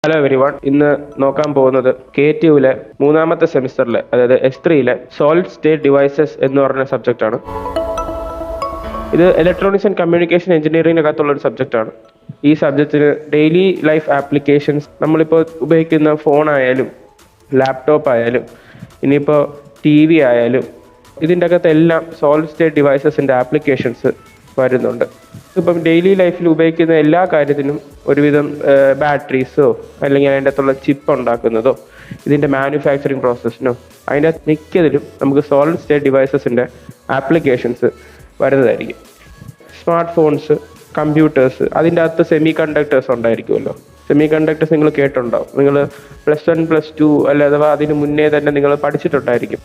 Hello everyone, ഇന്ന് നോക്കാൻ പോകുന്നത് KTUവിലെ മൂന്നാമത്തെ സെമിസ്റ്ററിലെ, അതായത് S3യിലെ സോളിഡ് സ്റ്റേറ്റ് ഡിവൈസസ് എന്ന് പറഞ്ഞ സബ്ജക്റ്റാണ്. ഇത് ഇലക്ട്രോണിക്സ് ആൻഡ് കമ്മ്യൂണിക്കേഷൻ എഞ്ചിനീയറിംഗിനകത്തുള്ള ഒരു സബ്ജക്റ്റാണ്. ഈ സബ്ജക്റ്റിന് ഡെയിലി ലൈഫ് ആപ്ലിക്കേഷൻസ്, നമ്മളിപ്പോൾ ഉപയോഗിക്കുന്ന ഫോണായാലും ലാപ്ടോപ്പ് ആയാലും ഇനിയിപ്പോൾ TV ആയാലും ഇതിൻ്റെ അകത്തെല്ലാം സോളിഡ് സ്റ്റേറ്റ് ഡിവൈസസിൻ്റെ ആപ്ലിക്കേഷൻസ് വരുന്നുണ്ട്. ഇപ്പം ഡെയിലി ലൈഫിൽ ഉപയോഗിക്കുന്ന എല്ലാ കാര്യത്തിനും ഒരുവിധം ബാറ്ററീസോ അല്ലെങ്കിൽ അതിൻ്റെ അകത്തുള്ള ചിപ്പ് ഉണ്ടാക്കുന്നതോ ഇതിൻ്റെ മാനുഫാക്ചറിങ് പ്രോസസ്സിനോ അതിൻ്റെ മിക്കതിലും നമുക്ക് സോളിഡ് സ്റ്റേറ്റ് ഡിവൈസസിൻ്റെ ആപ്ലിക്കേഷൻസ് വരുന്നതായിരിക്കും. സ്മാർട്ട് ഫോൺസ്, കമ്പ്യൂട്ടേഴ്സ്, അതിൻ്റെ അകത്ത് സെമി കണ്ടക്ടേഴ്സ് ഉണ്ടായിരിക്കുമല്ലോ. സെമി കണ്ടക്ടേഴ്സ് നിങ്ങൾ കേട്ടിട്ടുണ്ടാവും. നിങ്ങൾ +1 +2 അല്ല അഥവാ അതിന് മുന്നേ തന്നെ നിങ്ങൾ പഠിച്ചിട്ടുണ്ടായിരിക്കും.